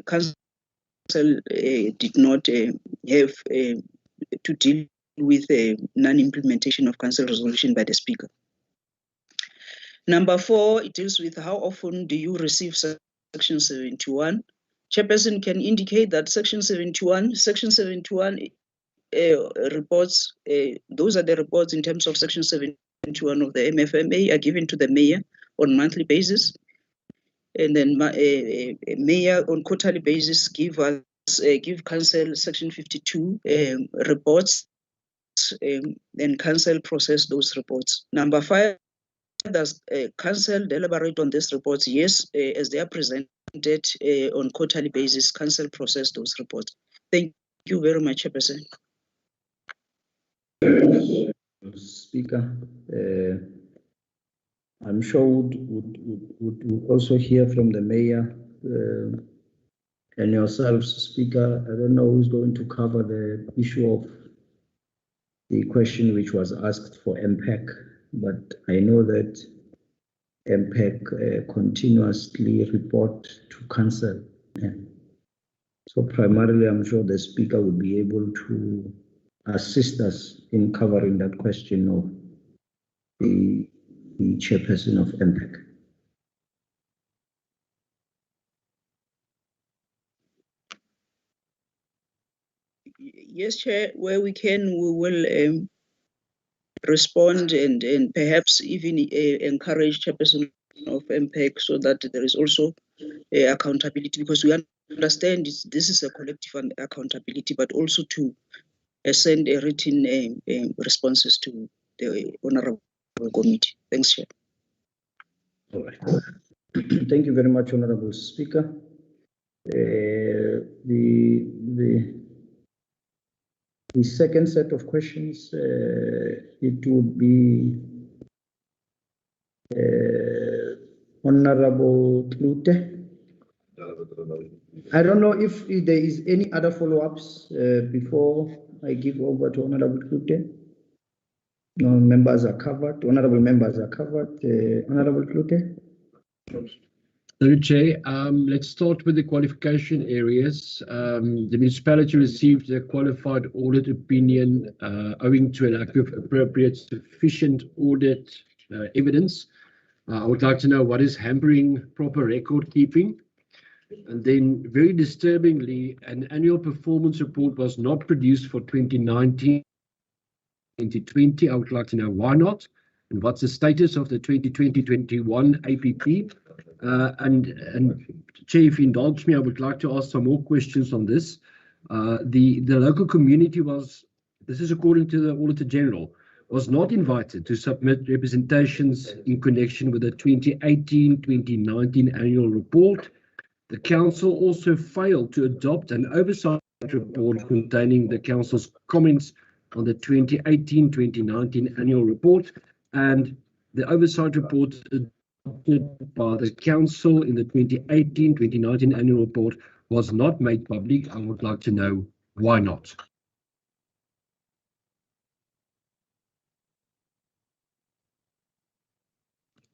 council did not have to deal with non-implementation of council resolution by the speaker. Number 4, it deals with how often do you receive section 71. Chairperson can indicate that section 71 reports, those are the reports in terms of section 71 of the MFMA are given to the mayor on monthly basis. And then mayor on quarterly basis give council section 52 reports, and council process those reports. Number 5, does council deliberate on these reports? Yes, as they are presented on quarterly basis, council process those reports. Thank you very much, Chairperson. Speaker, I'm sure would also hear from the mayor and yourselves, Speaker. I don't know who's going to cover the issue of the question which was asked for MPEC, but I know that MPEC continuously report to council. Yeah. So primarily, I'm sure the speaker would be able to assist us in covering that question of the chairperson of MPEC. Yes, Chair, where we can, we will respond and perhaps even encourage chairperson of MPEC so that there is also accountability, because we understand this is a collective accountability, but also to send a written responses to the Honorable Committee. Thanks, Chair. All right. Thank you very much, Honorable Speaker. The second set of questions, it would be Honorable Klute. I don't know if there is any other follow-ups before I give over to Honorable Klute. No, members are covered. Honorable members are covered. Honorable Klute. Thank you, Chair. Let's start with the qualification areas. The municipality received a qualified audit opinion owing to a lack of appropriate sufficient audit evidence. I would like to know what is hampering proper record keeping. And then, very disturbingly, an annual performance report was not produced for 2019-2020. I would like to know why not, and what's the status of the 2020-21 APP. And Chair, if you indulge me, I would like to ask some more questions on this. The local community was, this is according to the Auditor General, was not invited to submit representations in connection with the 2018-2019 annual report. The council also failed to adopt an oversight report containing the council's comments on the 2018-2019 annual report, and the oversight report adopted by the council in the 2018-2019 annual report was not made public. I would like to know why not.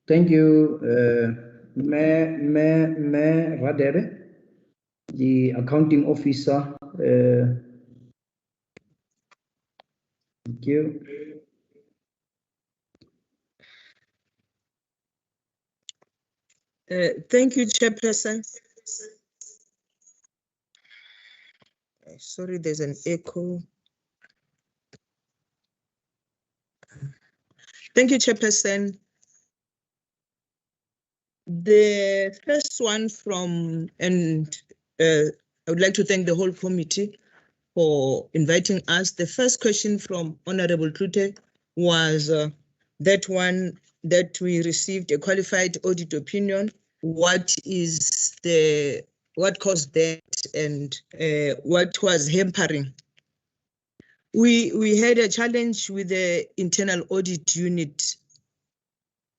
Thank you, Mayor Radebe, the accounting officer. Thank you. Thank you, Chairperson. Sorry, there's an echo. Thank you, Chairperson. The first one from, and I would like to thank the whole committee for inviting us. The first question from Honorable Klute was that one that we received a qualified audit opinion. What caused that, and what was hampering? We had a challenge with the internal audit unit,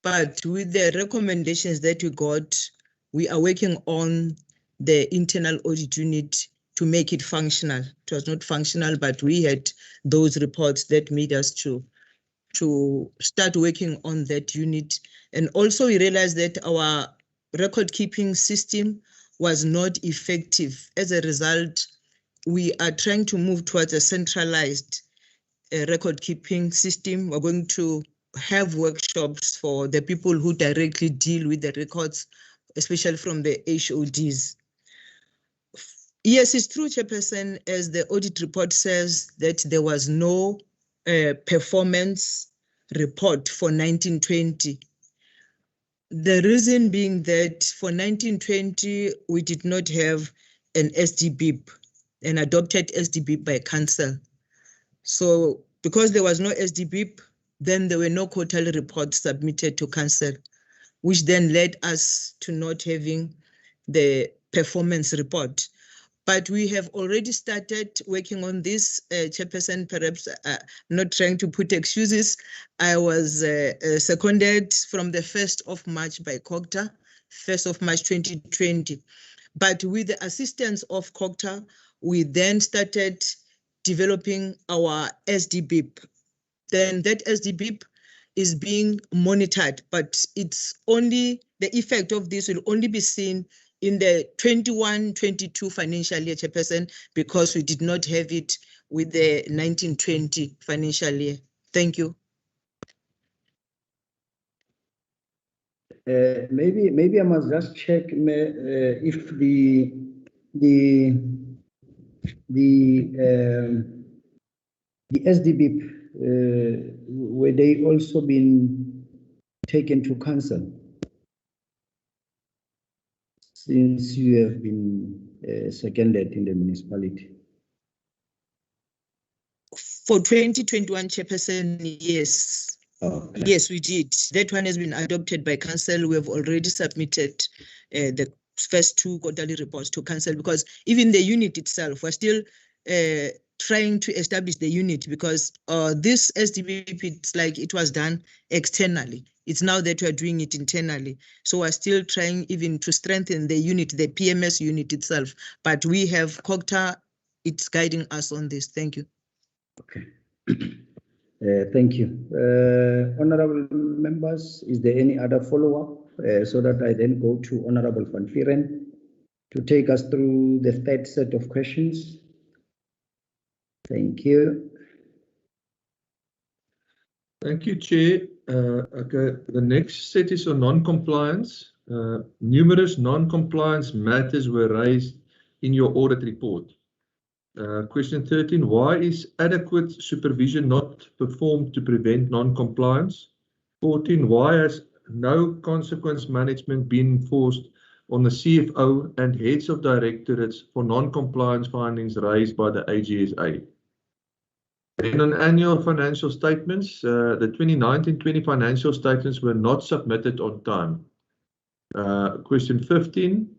but with the recommendations that we got, we are working on the internal audit unit to make it functional. It was not functional, but we had those reports that made us to start working on that unit. And also we realized that our record keeping system was not effective. As a result, we are trying to move towards a centralized record-keeping system. We're going to have workshops for the people who directly deal with the records, especially from the HODs. Yes, it's true, Chairperson, as the audit report says that there was no performance report for 1920. The reason being that for 1920, we did not have an SDBIP, an adopted SDBIP by Council. So because there was no SDBIP, then there were no quarterly reports submitted to Council, which then led us to not having the performance report. But we have already started working on this, Chairperson, perhaps not trying to put excuses. I was seconded from the 1st of March by COGTA, 1st of March 2020. But with the assistance of COGTA, we then started developing our SDBIP. Then that SDBIP is being monitored, but it's only, the effect of this will only be seen in the 21-22 financial year, Chairperson, because we did not have it with the 1920 financial year. Thank you. Maybe I must just check if the SDBIP were they also been taken to Council, since you have been seconded in the municipality? For 2021, Chairperson, yes. Okay. Yes, we did. That one has been adopted by Council. We have already submitted the first 2 quarterly reports to Council, because even the unit itself, we're still trying to establish the unit, because this SDBIP, it's like it was done externally. It's now that we're doing it internally. So we're still trying even to strengthen the unit, the PMS unit itself. But we have COGTA, it's guiding us on this. Thank you. Okay. Thank you. Honorable members, is there any other follow-up so that I then go to Honorable Van Vieren to take us through the 3rd set of questions? Thank you. Thank you, Chair. Okay, the next set is on non-compliance. Numerous non-compliance matters were raised in your audit report. Question 13, why is adequate supervision not performed to prevent non-compliance? 14, why has no consequence management been enforced on the CFO and heads of directorates for non-compliance findings raised by the AGSA? And on annual financial statements, the 2019-20 financial statements were not submitted on time. Question 15,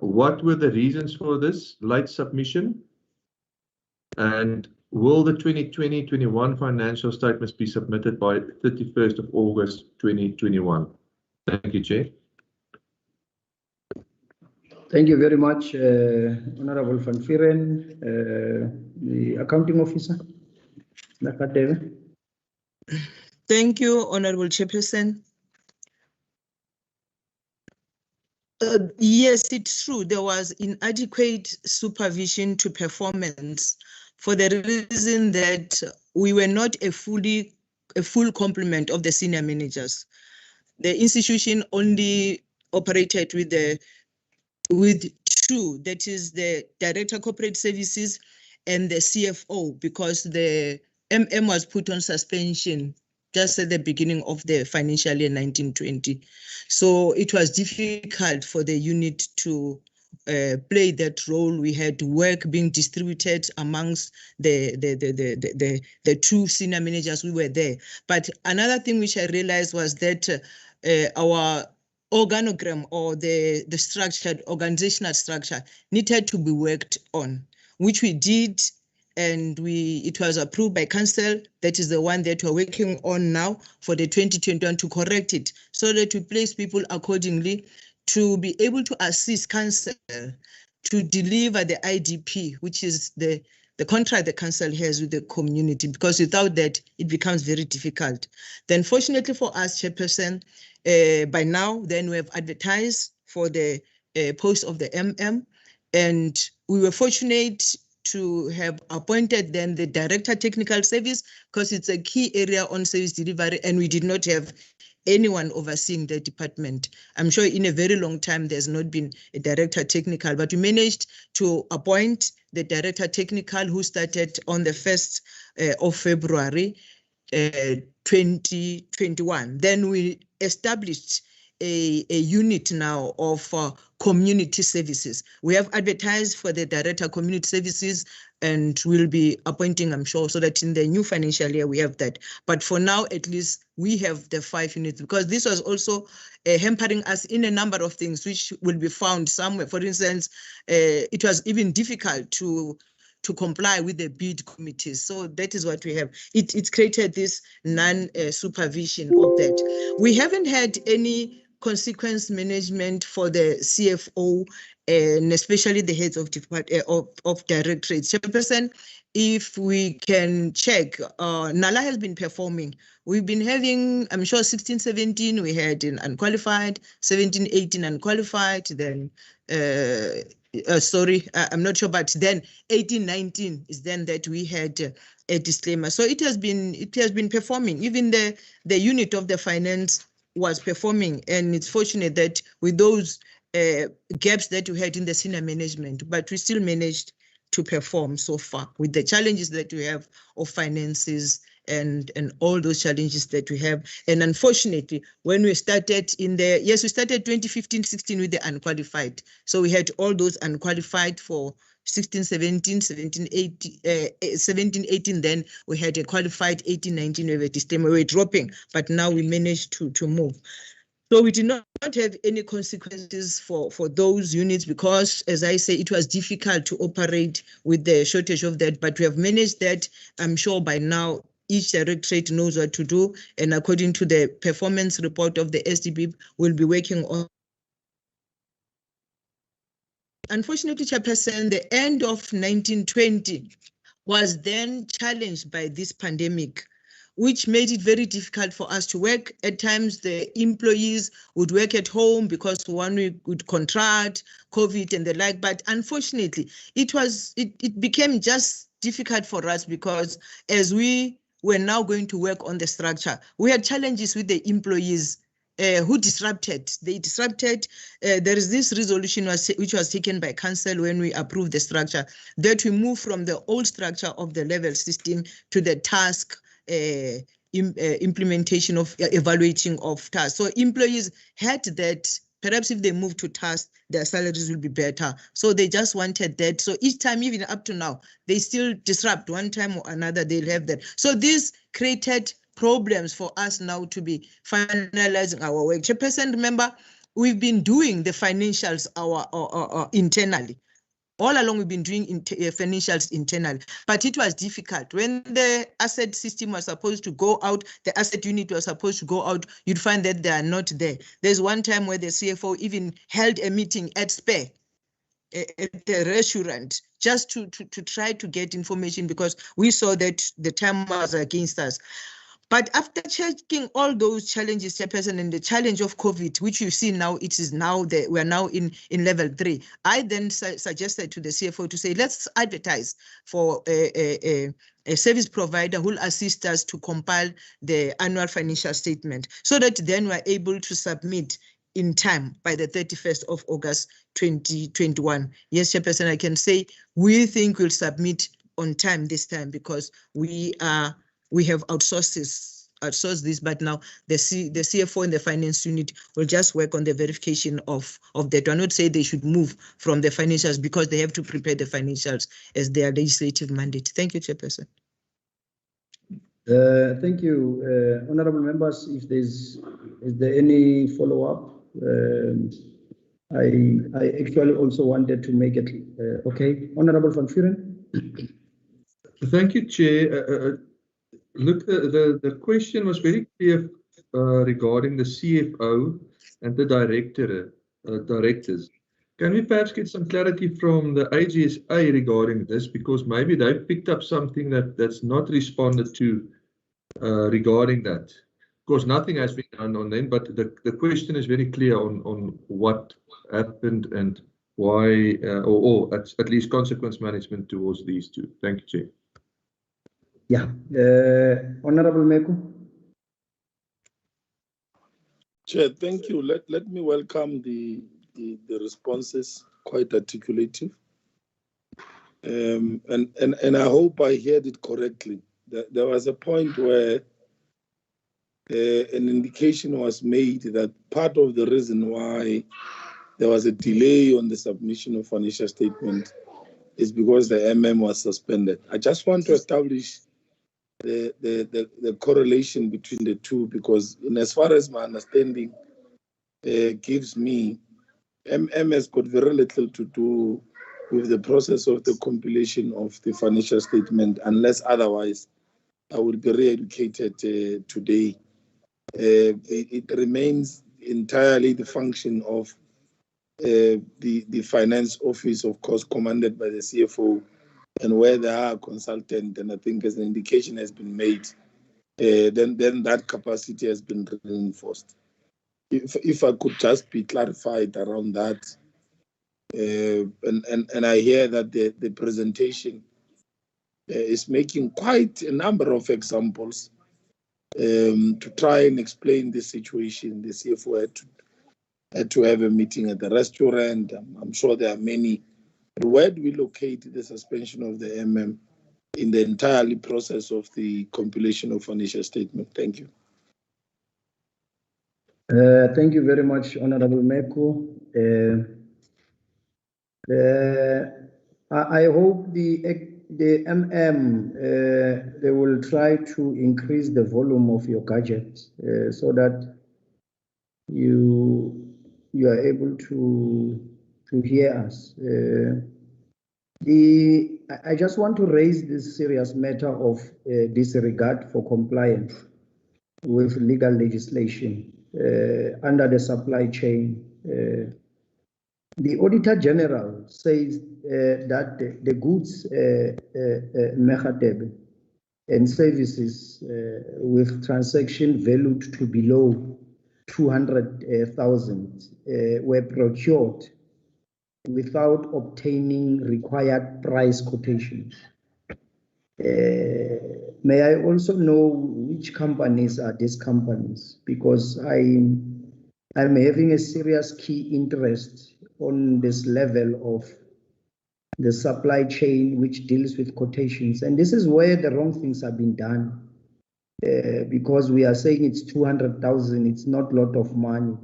what were the reasons for this late submission? And will the 2020-21 financial statements be submitted by 31st of August 2021? Thank you, Chair. Thank you very much, Honorable Van Vieren. The accounting officer, Nakadeve. Thank you, Honorable Chairperson. Yes, it's true. There was inadequate supervision to performance for the reason that we were not a full complement of the senior managers. The institution only operated with 2, that is the Director of Corporate Services and the CFO, because the MM was put on suspension just at the beginning of the financial year 1920. So it was difficult for the unit to play that role. We had work being distributed amongst the 2 senior managers who were there. But another thing which I realized was that our organogram, or the structured organizational structure, needed to be worked on, which we did, and it was approved by Council. That is the one that we're working on now for the 2021 to correct it, so that we place people accordingly to be able to assist Council to deliver the IDP, which is the contract the Council has with the community, because without that, it becomes very difficult. Then fortunately for us, Chairperson, by now, then we have advertised for the post of the MM. And we were fortunate to have appointed then the Director Technical Service, because it's a key area on service delivery, and we did not have anyone overseeing the department. I'm sure in a very long time there's not been a Director Technical, but we managed to appoint the Director Technical, who started on the 1st of February 2021. Then we established a unit now of community services. We have advertised for the Director Community Services, and we'll be appointing, I'm sure, so that in the new financial year we have that. But for now, at least we have the 5 units, because this was also hampering us in a number of things which will be found somewhere. For instance, it was even difficult to comply with the bid committees. So that is what we have. It's created this non-supervision of that. We haven't had any consequence management for the CFO, and especially the heads of directorates. Chairperson, if we can check, Nala has been performing. We've been having, I'm sure 16, 17, we had an unqualified, 17, 18 unqualified, then sorry, I'm not sure, but then 18, 19 is then that we had a disclaimer. So it has been performing. Even the unit of the finance was performing, and it's fortunate that with those gaps that we had in the senior management, but we still managed to perform so far with the challenges that we have of finances and all those challenges that we have. And unfortunately, when we started we started 2015-16 with the unqualified. So we had all those unqualified for 16, 17, 17, 18, then we had a qualified 18, 19, we were dropping, but now we managed to move. So we did not have any consequences for those units, because, as I say, it was difficult to operate with the shortage of that, but we have managed that. I'm sure by now each directorate knows what to do, and according to the performance report of the SDB, we'll be working on. Unfortunately, Chairperson, the end of 1920 was then challenged by this pandemic, which made it very difficult for us to work. At times, the employees would work at home because one would contract COVID and the like. But unfortunately, it became just difficult for us, because as we were now going to work on the structure, we had challenges with the employees who disrupted. They disrupted. There is this resolution which was taken by council when we approved the structure, that we move from the old structure of the level system to the task implementation of evaluating of tasks. So employees had that. Perhaps if they move to task, their salaries will be better. So they just wanted that. So each time, even up to now, they still disrupt. One time or another, they'll have that. So this created problems for us now to be finalizing our work. Chairperson, remember, we've been doing the financials internally. All along, we've been doing financials internally, but it was difficult. When the asset system was supposed to go out, the asset unit was supposed to go out, you'd find that they are not there. There's one time where the CFO even held a meeting at Spare, at the restaurant, just to try to get information, because we saw that the time was against us. But after checking all those challenges, Chairperson, and the challenge of COVID, which you see now, it is now that we're now in level 3. I then suggested to the CFO to say, let's advertise for a service provider who will assist us to compile the annual financial statement, so that then we're able to submit in time by the 31st of August 2021. Yes, Chairperson, I can say we think we'll submit on time this time, because we have outsourced this, but now the CFO and the finance unit will just work on the verification of that. I would not say they should move from the financials, because they have to prepare the financials as their legislative mandate. Thank you, Chairperson. Thank you, honourable members. Is there any follow-up? I actually also wanted to make it okay. Honourable Van Vuren. Thank you, Chair. Look, the question was very clear regarding the CFO and the directors. Can we perhaps get some clarity from the AGSA regarding this? Because maybe they've picked up something that's not responded to regarding that. course, nothing has been done on them, but the question is very clear on what happened and why, or at least consequence management towards these two. Thank you, Chair. Yeah, Honorable Meku. Chair, thank you. Let me welcome the responses, quite articulative. And I hope I heard it correctly. There was a point where an indication was made that part of the reason why there was a delay on the submission of financial statement is because the MM was suspended. I just want to establish the correlation between the two, because as far as my understanding gives me, MM has got very little to do with the process of the compilation of the financial statement, unless otherwise I will be re-educated today. It remains entirely the function of the finance office, of course, commanded by the CFO, and where they are a consultant, and I think as an indication has been made, then that capacity has been reinforced. If I could just be clarified around that, and I hear that the presentation is making quite a number of examples to try and explain the situation. The CFO had to have a meeting at the restaurant. I'm sure there are many. But where do we locate the suspension of the MM in the entire process of the compilation of financial statement? Thank you. Thank you very much, Honorable Meku. I hope the MM, they will try to increase the volume of your gadgets so that you are able to hear us. I just want to raise this serious matter of disregard for compliance with legal legislation under the supply chain. The Auditor General says that the goods and services with transaction valued to below 200,000 were procured without obtaining required price quotations. May I also know which companies are these companies? Because I'm having a serious key interest on this level of the supply chain which deals with quotations. And this is where the wrong things have been done. Because we are saying it's 200,000, it's not a lot of money.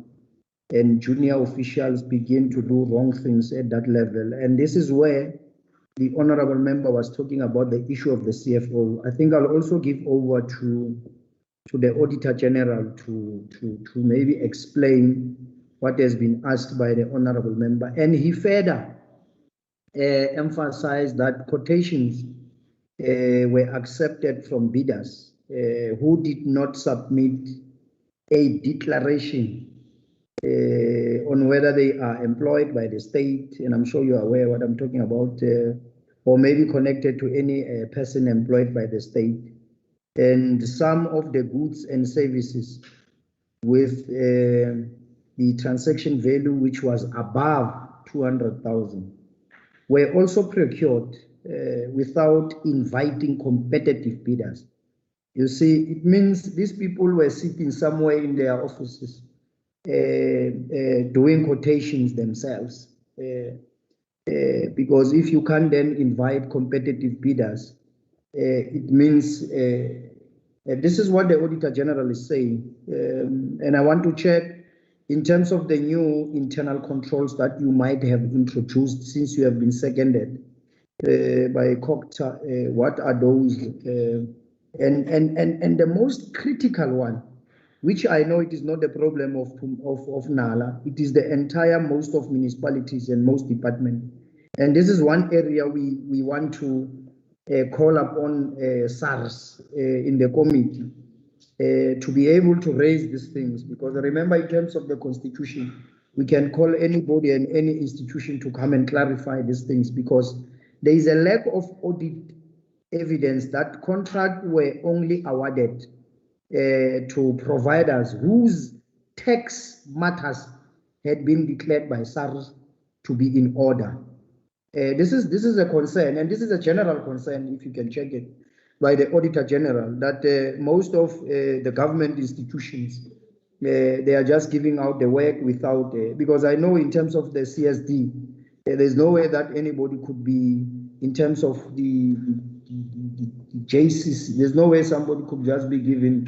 And junior officials begin to do wrong things at that level. And this is where the honorable member was talking about the issue of the CFO. I think I'll also give over to the Auditor General to maybe explain what has been asked by the honorable member. And he further emphasized that quotations were accepted from bidders who did not submit a declaration on whether they are employed by the state, and I'm sure you're aware what I'm talking about, or maybe connected to any person employed by the state. And some of the goods and services with the transaction value which was above 200,000 were also procured without inviting competitive bidders. You see, it means these people were sitting somewhere in their offices doing quotations themselves. Because if you can't then invite competitive bidders, it means this is what the Auditor General is saying. And I want to check in terms of the new internal controls that you might have introduced since you have been seconded by COCTA. What are those? And the most critical one, which I know it is not the problem of Nala, it is the entire most of municipalities and most departments. And this is one area we want to call upon SARS in the committee to be able to raise these things. Because remember, in terms of the Constitution, we can call anybody and any institution to come and clarify these things, because there is a lack of audit evidence that contracts were only awarded to providers whose tax matters had been declared by SARS to be in order. This is a concern, and this is a general concern, if you can check it, by the Auditor General, that most of the government institutions, they are just giving out the work without, because I know in terms of the CSD, there's no way that anybody could be, in terms of the JCC, there's no way somebody could just be given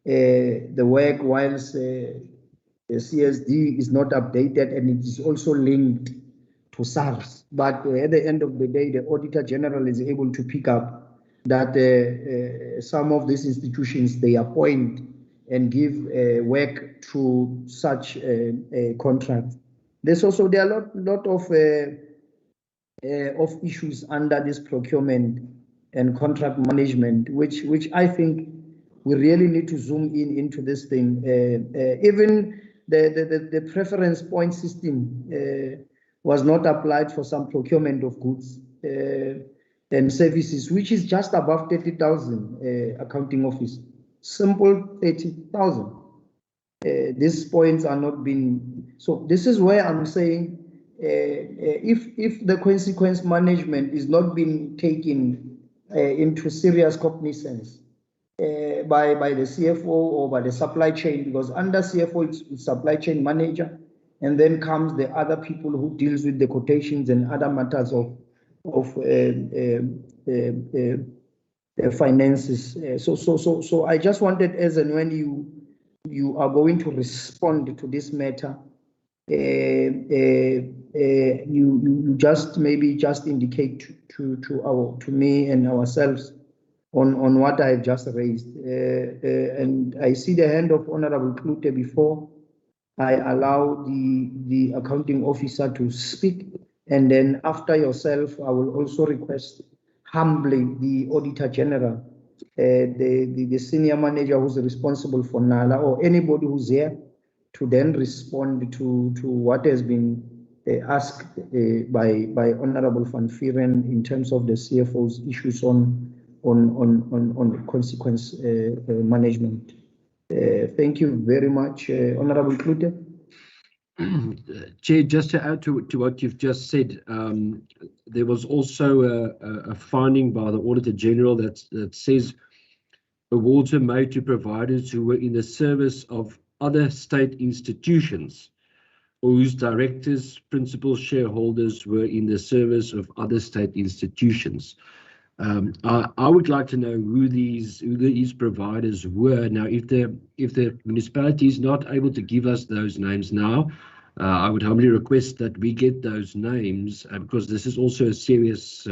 the work whilst the CSD is not updated and it is also linked to SARS. But at the end of the day, the Auditor General is able to pick up that some of these institutions, they appoint and give work to such contracts. There's also, there are a lot of issues under this procurement and contract management, which I think we really need to zoom into this thing. Even the preference point system was not applied for some procurement of goods and services, which is just above 30,000 accounting office. Simple 30,000. These points are not being, so this is where I'm saying if the consequence management is not being taken into serious cognizance by the CFO or by the supply chain, because under CFO it's supply chain manager, and then comes the other people who deals with the quotations and other matters of finances. So I just wanted, as and when you are going to respond to this matter, you just maybe just indicate to me and ourselves on what I've just raised. And I see the hand of Honorable Klute before I allow the accounting officer to speak, and then after yourself, I will also request humbly the Auditor General, the senior manager who's responsible for NALA, or anybody who's here, to then respond to what has been asked by Honorable Van Vieren in terms of the CFO's issues on consequence management. Thank you very much, Honorable Klute. Chair, just to add to what you've just said, there was also a finding by the Auditor General that says awards were made to providers who were in the service of other state institutions or whose directors, principal shareholders were in the service of other state institutions. I would like to know who these providers were. Now, if the municipality is not able to give us those names now, I would humbly request that we get those names, because this is also a serious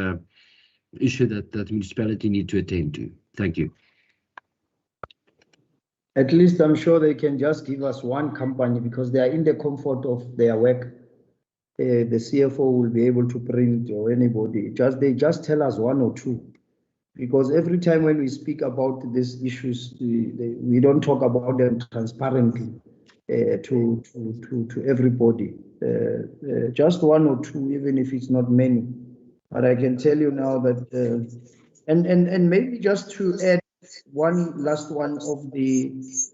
issue that the municipality need to attend to. Thank you. At least I'm sure they can just give us one company, because they are in the comfort of their work. The CFO will be able to print, or anybody. They just tell us one or two, because every time when we speak about these issues, we don't talk about them transparently to everybody. Just one or two, even if it's not many. But I can tell you now that, and maybe just to add one last one of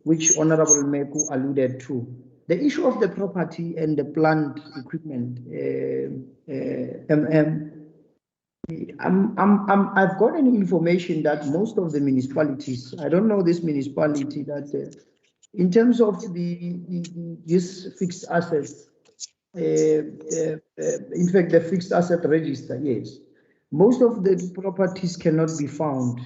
which Honorable Meku alluded to. The issue of the property and the plant equipment, I've gotten information that most of the municipalities, I don't know this municipality, that in terms of these fixed assets, in fact, the fixed asset register, yes, most of the properties cannot be found,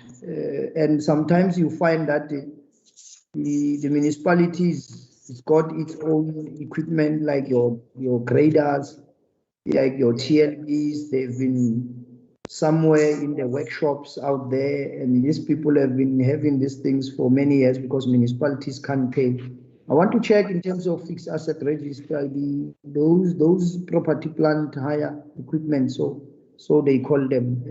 and sometimes you find that the municipalities, it's got its own equipment, like your graders, like your TLBs. They've been somewhere in the workshops out there, and these people have been having these things for many years because municipalities can't pay. I want to check in terms of fixed asset register, those property plant hire equipment, so they call them.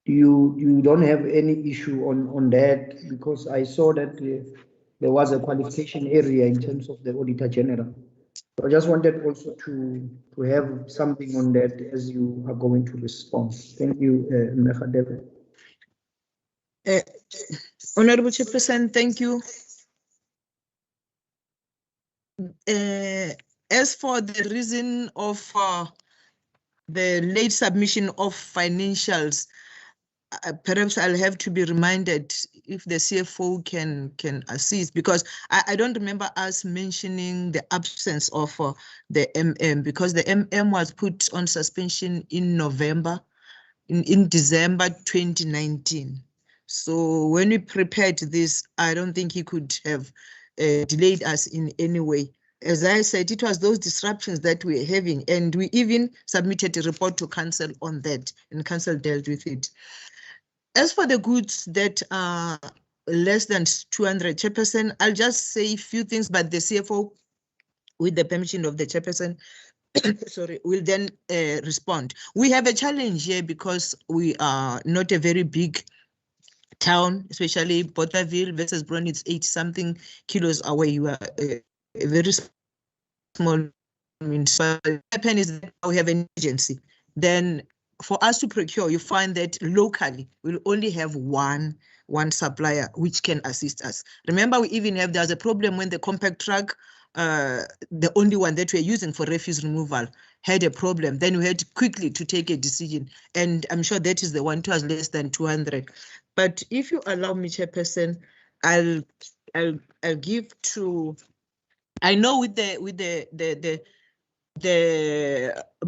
You don't have any issue on that, because I saw that there was a qualification area in terms of the Auditor General. So I just wanted also to have something on that as you are going to respond. Thank you, Mr. Honorable Chairperson, thank you. As for the reason of the late submission of financials, perhaps I'll have to be reminded if the CFO can assist, because I don't remember us mentioning the absence of the MM, because the MM was put on suspension in December 2019. So when we prepared this, I don't think he could have delayed us in any way. As I said, it was those disruptions that we're having, and we even submitted a report to council on that, and council dealt with it. As for the goods that are less than 200, Chairperson, I'll just say a few things, but the CFO, with the permission of the Chairperson, sorry, will then respond. We have a challenge here because we are not a very big town, especially Bothaville versus Brown, it's 80-something kilos away. You are a very small municipality. What happens is that we have an agency. Then for us to procure, you find that locally we'll only have one supplier which can assist us. Remember, we even have, there's a problem when the compact truck, the only one that we're using for refuse removal, had a problem. Then we had quickly to take a decision. And I'm sure that is the one which was less than 200. But if you allow me, Chairperson, I'll give to, I know with the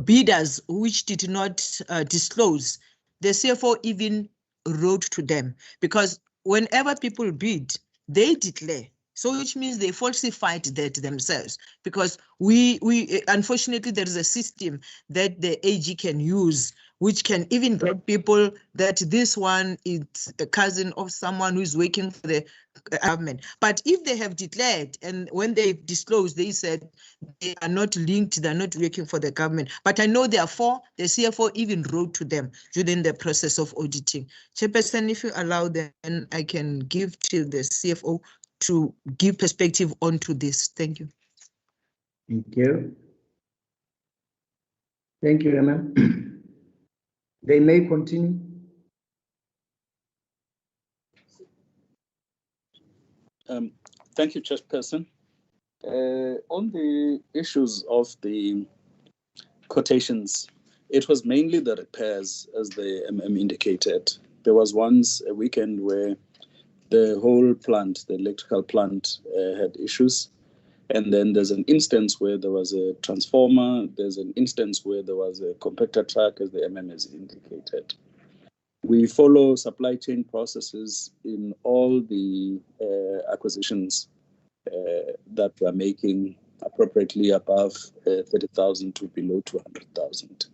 bidders which did not disclose, the CFO even wrote to them, because whenever people bid, they declare. So which means they falsified that themselves, because we unfortunately there is a system that the AG can use, which can even get people that this one is a cousin of someone who is working for the government. But if they have declared, and when they disclosed, they said they are not linked, they're not working for the government. But I know therefore the CFO even wrote to them during the process of auditing. Chairperson, if you allow, then I can give to the CFO to give perspective onto this. Thank you. Thank you. Thank you, Emma. They may continue. Thank you, Chairperson. On the issues of the quotations, it was mainly the repairs, as the MM indicated. There was once a weekend where the whole plant, the electrical plant, had issues. And then there's an instance where there was a transformer. There's an instance where there was a compactor truck, as the MM has indicated. We follow supply chain processes in all the acquisitions that we're making, appropriately above 30,000 to below 200,000,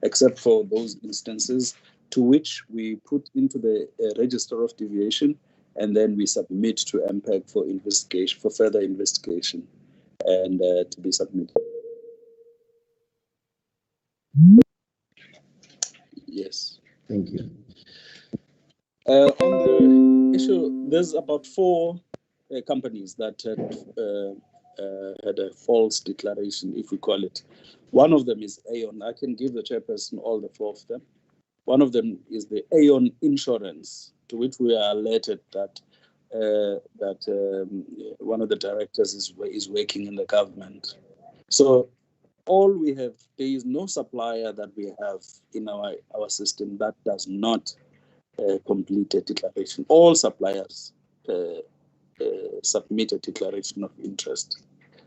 except for those instances to which we put into the register of deviation, and then we submit to MPEG for investigation, for further investigation, and to be submitted. Yes. Thank you. On the issue, there's about 4 companies that had a false declaration, if we call it. One of them is Aon. I can give the chairperson all the 4 of them. One of them is the Aon Insurance, to which we are alerted that one of the directors is working in the government. So all we have, there is no supplier that we have in our system that does not complete a declaration. All suppliers submit a declaration of interest.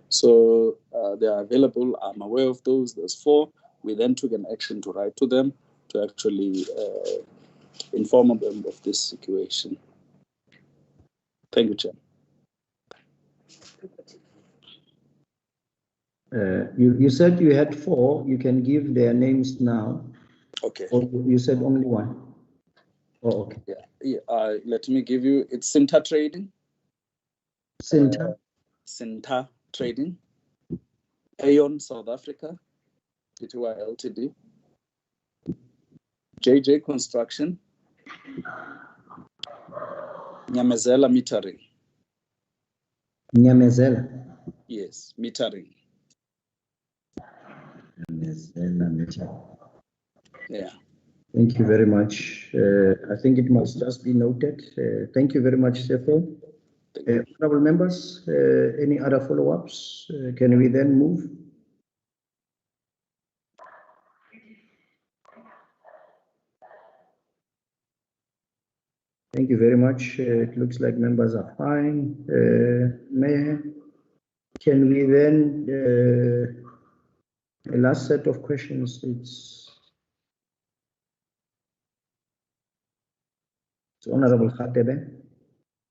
So they are available. I'm aware of those. There's 4. We then took an action to write to them to actually inform them of this situation. Thank you, Chair. You said you had 4. You can give their names now. Okay. Or you said only 1. Oh, okay. Yeah. Let me give you. It's Cinta Trading. Cinta Trading. Aon South Africa, Pty Ltd. JJ Construction. Nyamezela Metering. Nyamezela. Yes, metering. Nyamezela metering. Yeah. Thank you very much. I think it must just be noted. Thank you very much, Sefo. Honorable members, any other follow-ups? Can we then move? Thank you very much. It looks like members are fine. Mayor, can we then, the last set of questions, it's Honorable Khatebe.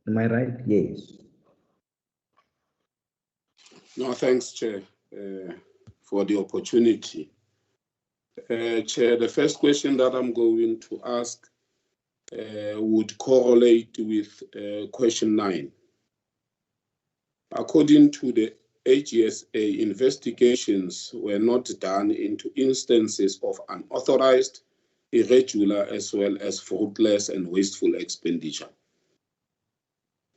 Am I right? Yes. No, thanks, Chair, for the opportunity. Chair, the first question that I'm going to ask would correlate with question 9. According to the HGSA, investigations were not done into instances of unauthorized, irregular, as well as fruitless and wasteful expenditure.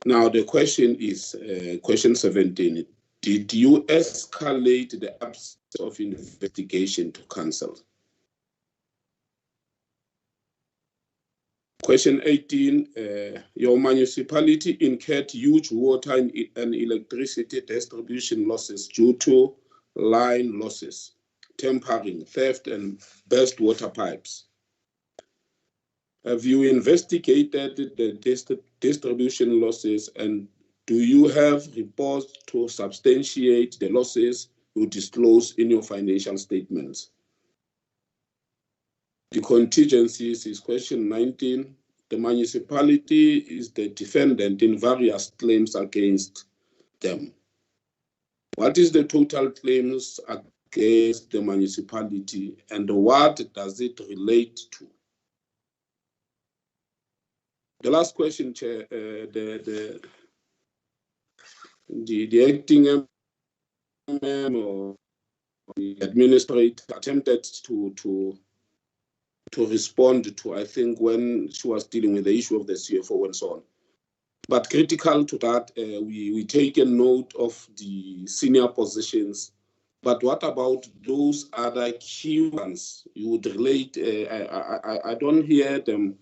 Now, the question is, question 17, did you escalate the absence of investigation to council? Question 18, your municipality incurred huge water and electricity distribution losses due to line losses, tampering, theft, and burst water pipes. Have you investigated the distribution losses, and do you have reports to substantiate the losses you disclose in your financial statements? The contingencies is question 19. The municipality is the defendant in various claims against them. What is the total claims against the municipality, and what does it relate to? The last question, Chair, the acting MM or the administrator attempted to respond to, I think, when she was dealing with the issue of the CFO and so on. But critical to that, we take a note of the senior positions. But what about those other key ones you would relate? I don't hear them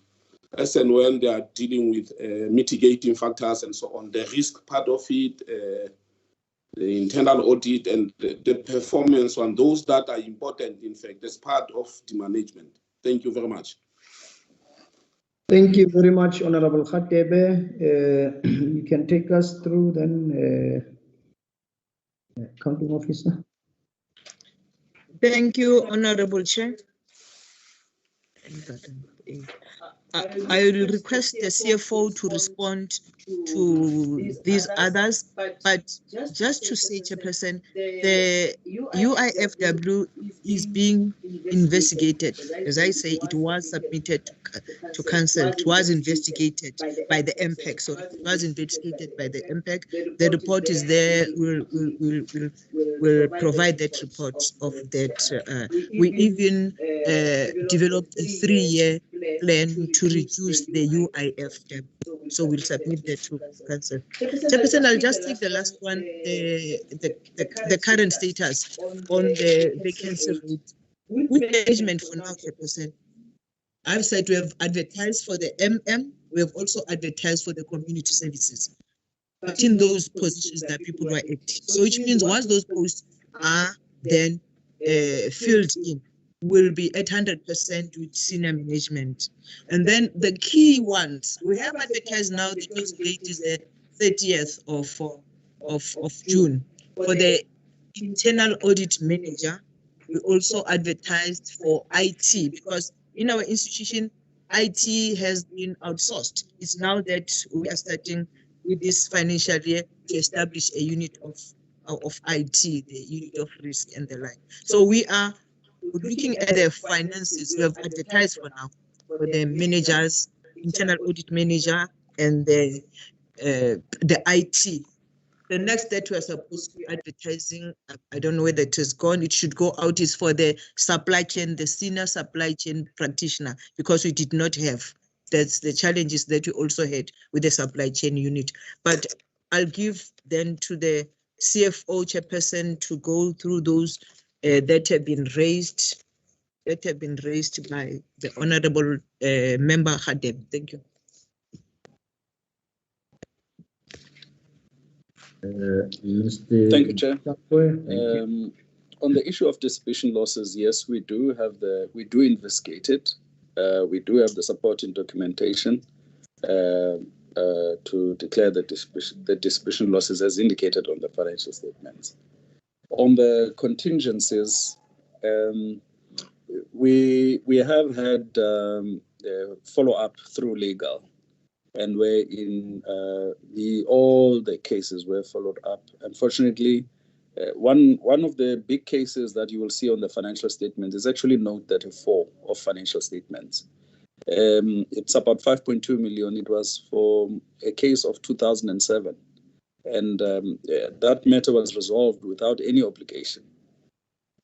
as and when they are dealing with mitigating factors and so on, the risk part of it, the internal audit and the performance on those that are important, in fact, as part of the management. Thank you very much. Thank you very much, Honorable Khatebe. You can take us through then, Accounting Officer. Thank you, Honorable Chair. I will request the CFO to respond to these others, but just to say, Chairperson, the UIFW is being investigated. As I say, it was submitted to council. It was investigated by the MPEC. So it was investigated by the MPEC. The report is there. We'll provide that report of that. We even developed a 3-year plan to reduce the UIF debt. So we'll submit that to council. Chairperson, I'll just take the last one, the current status on the vacancy rate. With management for now, Chairperson, I've said we have advertised for the MM, we have also advertised for the community services. But in those positions that people were active. So which means once those posts are then filled in, will be at 100% with senior management. And then the key ones, we have advertised now, the closing date is the 30th of June. For the internal audit manager, we also advertised for IT, because in our institution, IT has been outsourced. It's now that we are starting with this financial year to establish a unit of IT, the unit of risk and the like. So we are looking at the finances. We have advertised for now for the managers, internal audit manager, and the IT. The next that we are supposed to be advertising, I don't know whether it is gone, it should go out, is for the supply chain, the senior supply chain practitioner, because we did not have. That's the challenges that we also had with the supply chain unit. But I'll give then to the CFO chairperson to go through those that have been raised that have been raised by the Honorable Member Khadeb. Thank you. Mr. Thank you, Chair. Thank you. On the issue of distribution losses, yes, we do investigate it. We do have the supporting documentation to declare the distribution losses as indicated on the financial statements. On the contingencies, we have had follow-up through legal, and where in all the cases were followed up. Unfortunately, one of the big cases that you will see on the financial statement is actually note 34 of financial statements. It's about 5.2 million. It was for a case of 2007. And that matter was resolved without any obligation.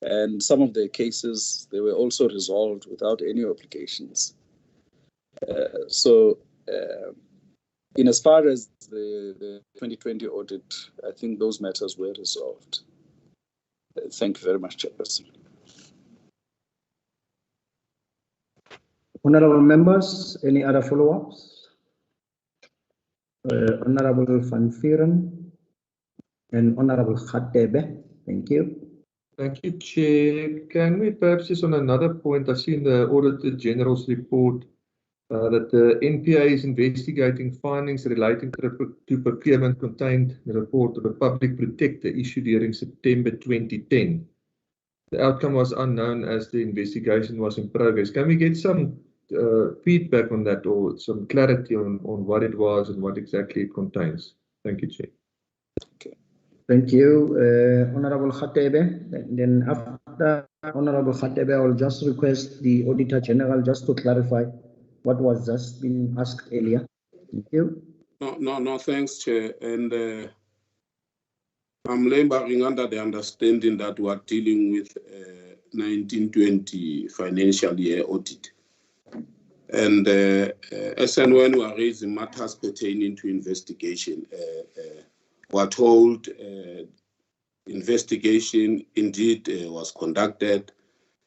And some of the cases, they were also resolved without any obligations. In as far as the 2020 audit, I think those matters were resolved. Thank you very much, Chairperson. Honorable members, any other follow-ups? Honorable Van Vieren and Honorable Khadebe, thank you. Thank you, Chair. Can we perhaps just on another point, I see in the Auditor General's report that the NPA is investigating findings relating to procurement contained in the report of the Public Protector issued during September 2010. The outcome was unknown as the investigation was in progress. Can we get some feedback on that or some clarity on what it was and what exactly it contains? Thank you, Chair. Okay. Thank you, Honorable Khatebe. And then after Honorable Khatebe, I will just request the Auditor General just to clarify what was just been asked earlier. Thank you. No, thanks, Chair. And I'm laboring under the understanding that we are dealing with 1920 financial year audit. And as and when we are raising matters pertaining to investigation, we are told investigation indeed was conducted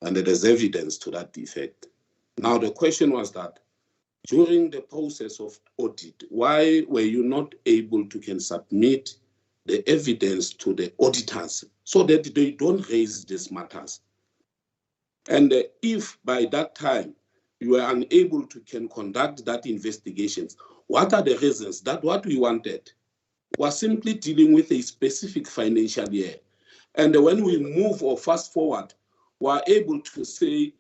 and there is evidence to that effect. Now, the question was that during the process of audit, why were you not able to submit the evidence to the auditors so that they don't raise these matters? And if by that time you were unable to conduct that investigations, what are the reasons that what we wanted was simply dealing with a specific financial year? And when we move or fast forward, we are able to say,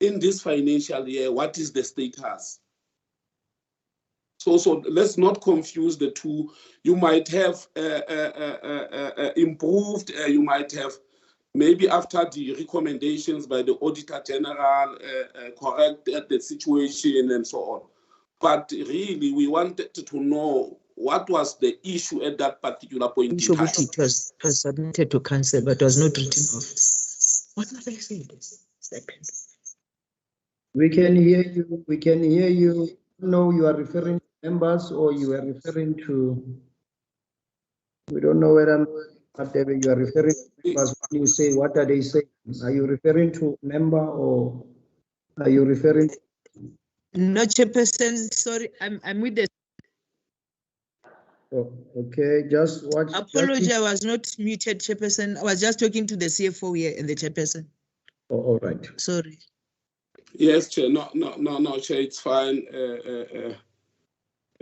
in this financial year, what is the status? So let's not confuse the two. You might have improved, you might have maybe after the recommendations by the Auditor General corrected the situation and so on. But really, we wanted to know what was the issue at that particular point in time. It was submitted to council, but was not written off. What must I say? Second. We can hear you. We can hear you. No, you are referring to members or you are referring to. We don't know whether you are referring to members. When you say, what are they saying? Are you referring to member or are you referring? No, Chairperson. Sorry, I'm with the. Oh, okay, just watch. Apology, I was not muted, Chairperson. I was just talking to the CFO here and the Chairperson. Oh, all right. Sorry. Yes, Chair. No, Chair, it's fine.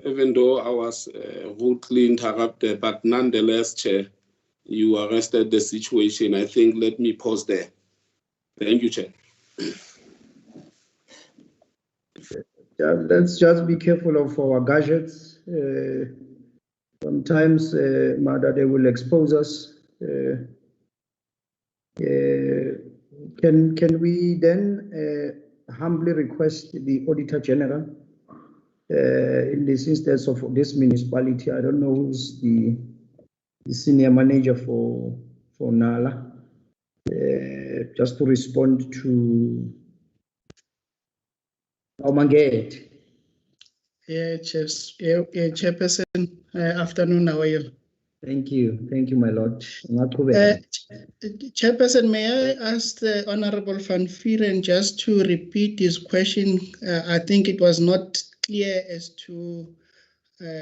Even though I was rudely interrupted, but nonetheless, Chair, you arrested the situation. I think let me pause there. Thank you, Chair. Let's just be careful of our gadgets. Sometimes, Mother, they will expose us. Can we then humbly request the Auditor General in this instance of this municipality? I don't know who's the senior manager for Nala, just to respond to Yeah, Chairperson, afternoon, how are you? Thank you, my lord. Chairperson, may I ask the Honorable Van Vuuren just to repeat his question? I think it was not clear as to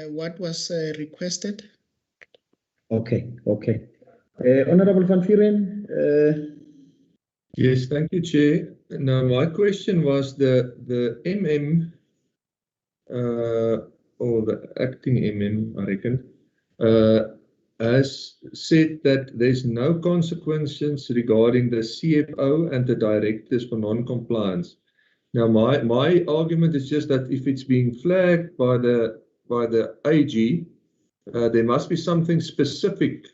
what was requested. Okay. Honorable Van Vuuren. Yes, thank you, Chair. Now, my question was the MM, or the acting MM, I reckon, has said that there's no consequences regarding the CFO and the directors for non-compliance. Now, my argument is just that if it's being flagged by the AG, there must be something specific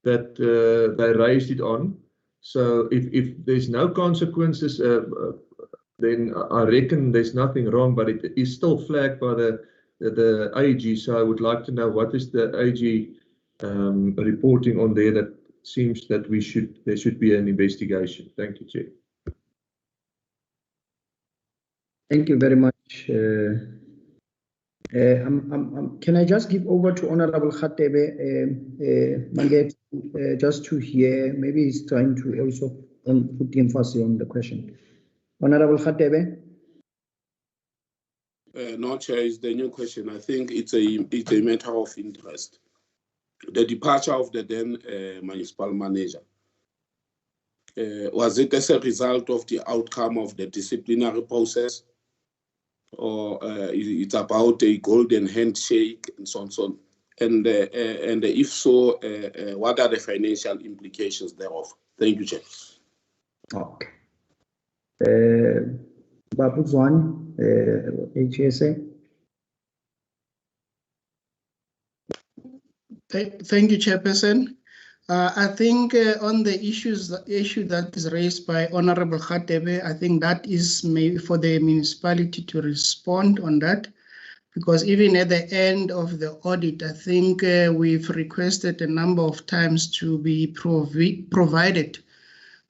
that they raised it on. So if there's no consequences, then I reckon there's nothing wrong, but it is still flagged by the AG. So I would like to know what is the AG reporting on there that seems that there should be an investigation. Thank you, Chair. Thank you very much. Can I just give over to Honorable Khatebe Manget, just to hear? Maybe he's trying to also put the emphasis on the question. Honorable Khatebe. No, Chair, it's the new question. I think it's a matter of interest. The departure of the then municipal manager, was it as a result of the outcome of the disciplinary process, or it's about a golden handshake and so on, so on? And if so, what are the financial implications thereof? Thank you, Chair. Okay. Babu Zwan, HSA. Thank you, Chairperson. I think on the issue that is raised by Honorable Khatebe, I think that is maybe for the municipality to respond on that, because even at the end of the audit, I think we've requested a number of times to be provided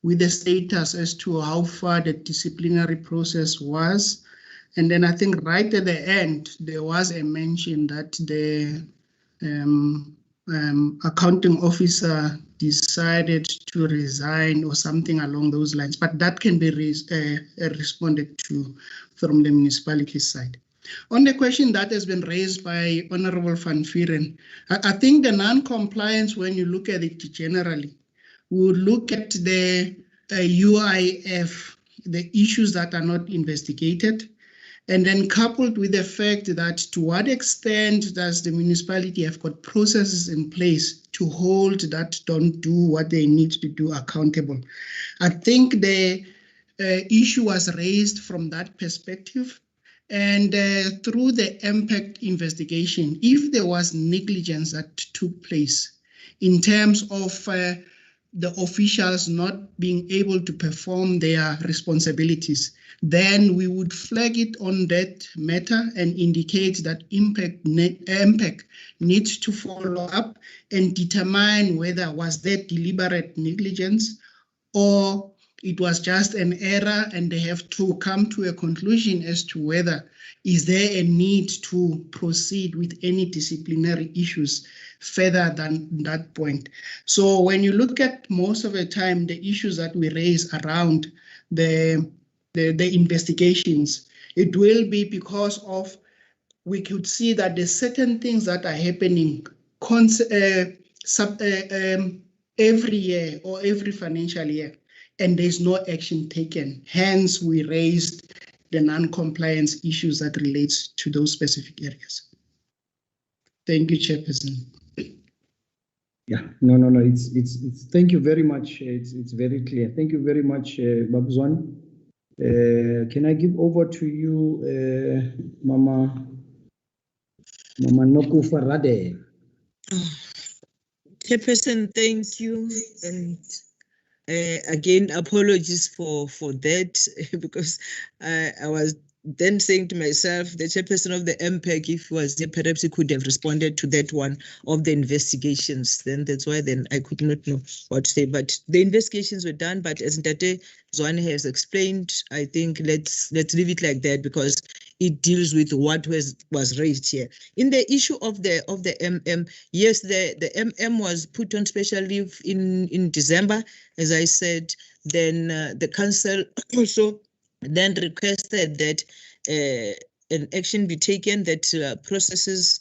with the status as to how far the disciplinary process was. And then I think right at the end, there was a mention that the accounting officer decided to resign or something along those lines, but that can be responded to from the municipality side. On the question that has been raised by Honorable Van Vuuren, I think the non-compliance, when you look at it generally, we would look at the UIF, the issues that are not investigated, and then coupled with the fact that to what extent does the municipality have got processes in place to hold that don't do what they need to do accountable. I think the issue was raised from that perspective. And through the impact investigation, if there was negligence that took place in terms of the officials not being able to perform their responsibilities, then we would flag it on that matter and indicate that impact needs to follow up and determine whether was there deliberate negligence or it was just an error, and they have to come to a conclusion as to whether is there a need to proceed with any disciplinary issues further than that point. So when you look at most of the time, the issues that we raise around the investigations, it will be because of, we could see that there's certain things that are happening every year or every financial year, and there's no action taken. Hence, we raised the non-compliance issues that relates to those specific areas. Thank you, Chairperson. Yeah, no. It's. Thank you very much. It's very clear. Thank you very much, Babuzwan. Can I give over to you, Mama Nokufa Rade? Chairperson, thank you. And again, apologies for that, because I was then saying to myself, the chairperson of the MPEG, if he was there, perhaps he could have responded to that one of the investigations. Then that's why then I could not know what to say. But the investigations were done, but as Ntate Zwane has explained, I think let's leave it like that, because it deals with what was raised here. In the issue of the MM, yes, the MM was put on special leave in December, as I said. Then the council also then requested that an action be taken, that processes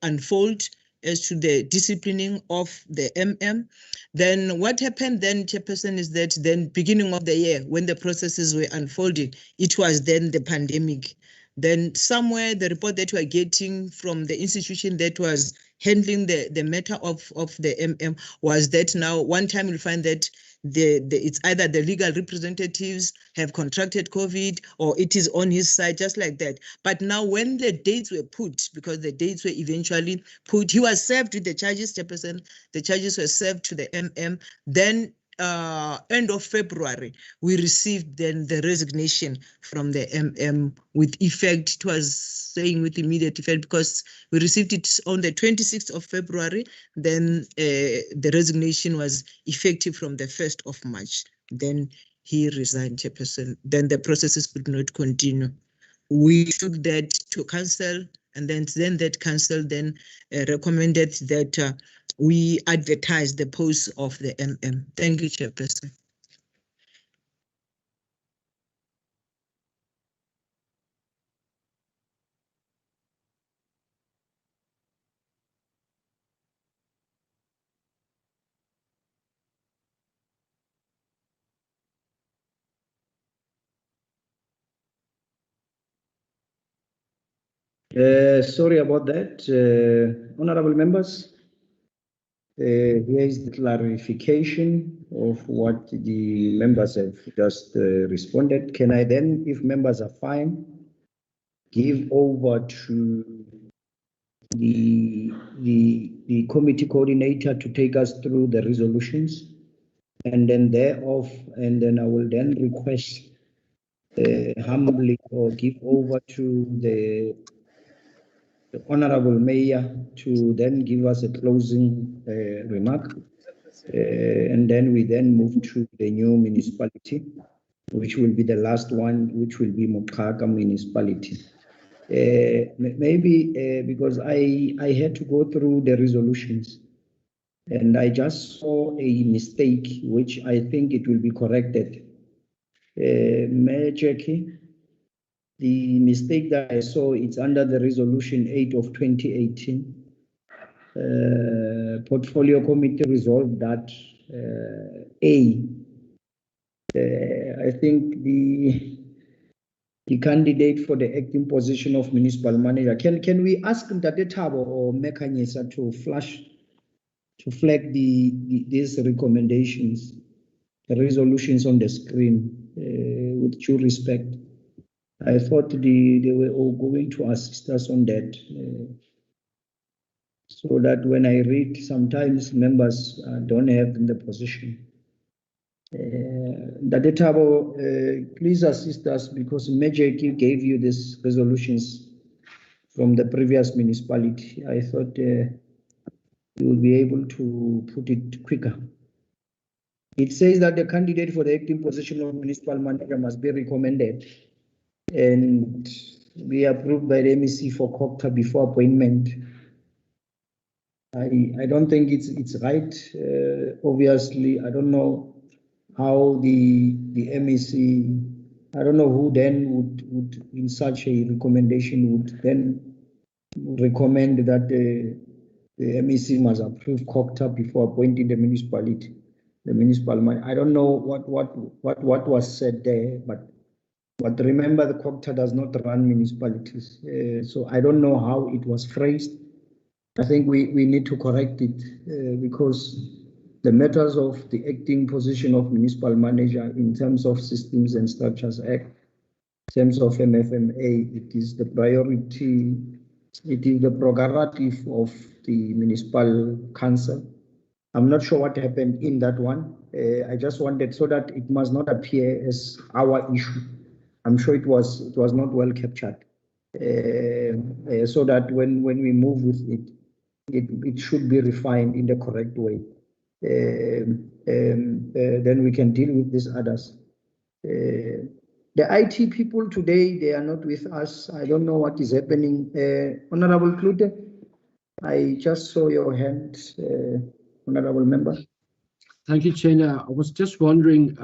unfold as to the disciplining of the MM. Then what happened then, Chairperson, is that then beginning of the year, when the processes were unfolding, it was then the pandemic. Then somewhere the report that we are getting from the institution that was handling the matter of the MM was that now one time you'll find that it's either the legal representatives have contracted COVID or it is on his side, just like that. But now when the dates were put, because the dates were eventually put, he was served with the charges, Chairperson. The charges were served to the MM. Then end of February, we received then the resignation from the MM with effect. It was saying with immediate effect because we received it on the 26th of February. Then the resignation was effective from the 1st of March. Then he resigned, Chairperson. Then the processes could not continue. We took that to council, and then that council then recommended that we advertise the post of the MM. Thank you, Chairperson. Sorry about that, honorable members. Here is the clarification of what the members have just responded. Can I then, if members are fine, give over to the committee coordinator to take us through the resolutions, and then thereof, and then I will then request humbly or give over to the Honorable Mayor to then give us a closing remark. And then we then move to the new municipality, which will be the last one, which will be Mokaka municipality. Maybe because I had to go through the resolutions and I just saw a mistake, which I think it will be corrected. Mayor Jackie, the mistake that I saw, it's under the resolution 8 of 2018. Portfolio committee resolved that I think the candidate for the acting position of municipal manager, can we ask Ntate Thabo or Mekanyesa to flag these recommendations, the resolutions on the screen, with due respect? I thought they were all going to assist us on that. So that when I read, sometimes members don't have in the position. Ntate Thabo, please assist us because Majeki gave you these resolutions from the previous municipality. I thought you will be able to put it quicker. It says that the candidate for the acting position of municipal manager must be recommended and be approved by the MEC for COPTA before appointment. I don't think it's right. Obviously, I don't know how the MEC, I don't know who then would in such a recommendation would then recommend that the MEC must approve COPTA before appointing the municipality, the municipal man. I don't know what was said there, but remember the COPTA does not run municipalities, so I don't know how it was phrased. I think we need to correct it because the matters of the acting position of municipal manager in terms of Systems and Structures Act, in terms of MFMA, it is the priority, it is the prerogative of the municipal council. I'm not sure what happened in that one. I just wanted so that it must not appear as our issue. I'm sure it was not well captured, so that when we move with it should be refined in the correct way. Then we can deal with these others. The IT people today, they are not with us. I don't know what is happening. Honorable Klute, I just saw your hand, Honorable Member. Thank you, Chair. I was just wondering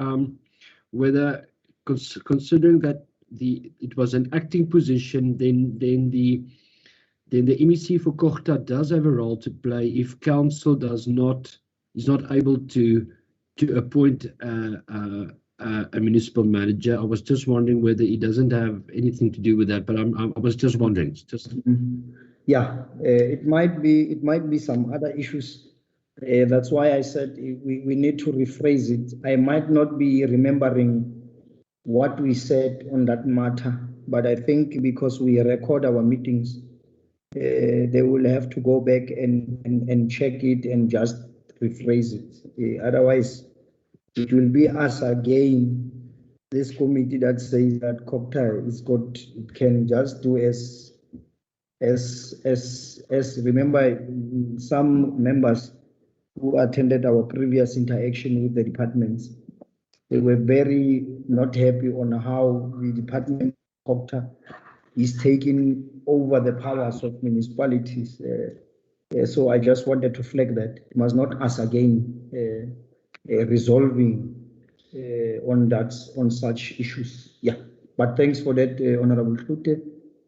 whether, considering that it was an acting position, then the MEC for Kochta does have a role to play if council is not able to appoint a municipal manager. I was just wondering whether it doesn't have anything to do with that, but I was just wondering. Yeah, it might be some other issues. That's why I said we need to rephrase it. I might not be remembering what we said on that matter, but I think because we record our meetings, they will have to go back and check it and just rephrase it. Otherwise, it will be us again, this committee that says that COPTA it can just do as remember some members who attended our previous interaction with the departments. They were very not happy on how the department COPTA is taking over the powers of municipalities. So I just wanted to flag that it was not us again resolving on such issues. Yeah, but thanks for that, Honorable Klute.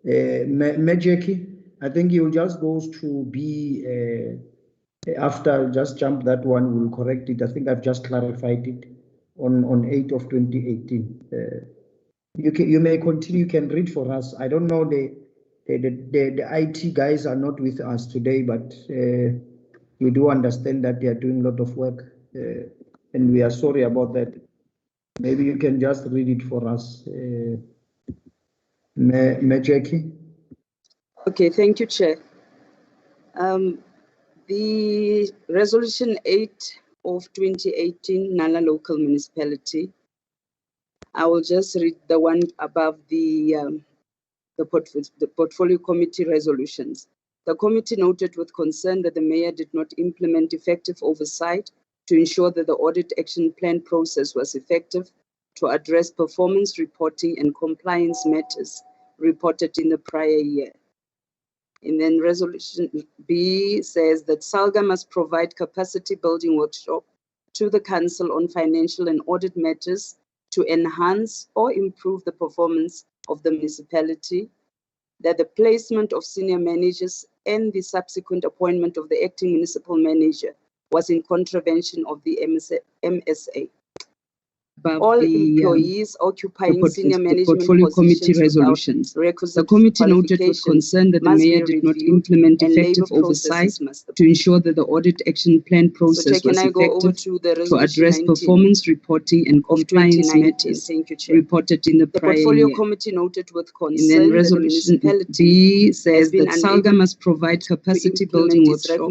Majeki, I think you just goes to be after just jump that one, we'll correct it. I think I've just clarified it on 8th of 2018. You may continue. You can read for us. I don't know the IT guys are not with us today, but we do understand that they are doing a lot of work, and we are sorry about that. Maybe you can just read it for us, Jackie. Okay, thank you, Chair. The Resolution 8 of 2018, Nala Local Municipality. I will just read the one above the Portfolio Committee resolutions. The committee noted with concern that the mayor did not implement effective oversight to ensure that the audit action plan process was effective to address performance reporting and compliance matters reported in the prior year. And then Resolution B says that SALGA must provide capacity building workshop to the Council on financial and audit matters to enhance or improve the performance of the municipality, that the placement of senior managers and the subsequent appointment of the acting municipal manager was in contravention of the MSA. All employees occupying senior management Portfolio Committee resolutions. The committee noted with concern that the mayor did not implement effective oversight to ensure that the audit action plan process was effective to address performance reporting and compliance matters reported in the prior year. The Portfolio Committee noted with concern. And then Resolution B says that SALGA must provide capacity building workshop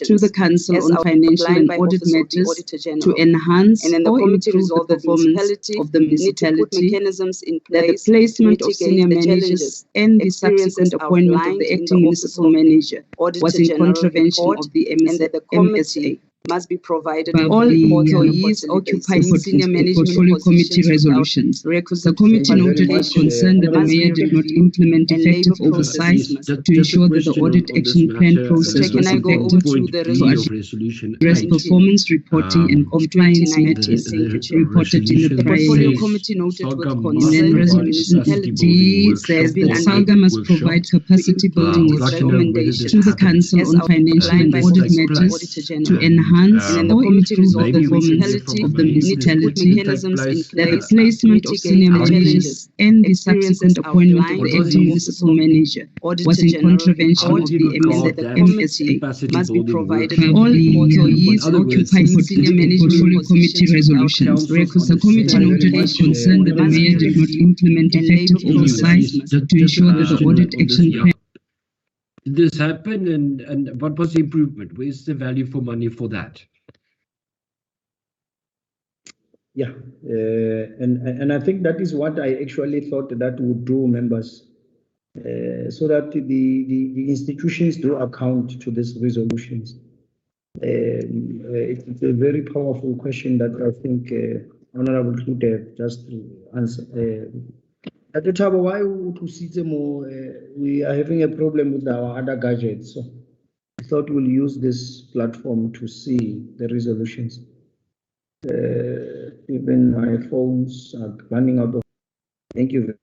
to the Council on financial and audit matters to enhance or improve the performance of the municipality, mechanisms in place, that the placement of senior managers and the subsequent appointment of the acting municipal manager was in contravention of the MSA. Must be provided by all employees occupying senior management Portfolio Committee resolutions. The committee noted with concern that the mayor did not implement effective oversight to ensure that the audit action plan process was effective to address performance reporting and compliance matters reported in the prior year. The committee noted with concern. Resolution D says that SALGA must provide capacity building recommendations to the Council on financial and audit matters to enhance and or improve the performance of the municipality, that the placement of senior managers and the subsequent appointment of the acting municipal manager was in contravention of the MSA must be provided by all employees occupying senior management Portfolio Committee resolutions. The committee noted with concern that the mayor did not implement effective oversight to ensure that the audit action plan. Did this happen, and what was the improvement? Where's the value for money for that? Yeah, and I think that is what I actually thought that would do, members, so that the institutions do account to these resolutions. It's a very powerful question that I think Honorable Klute, just to answer. At the time, why to see more? We are having a problem with our other gadgets, so we thought we'll use this platform to see the resolutions. Even my phones are running out of. Thank you.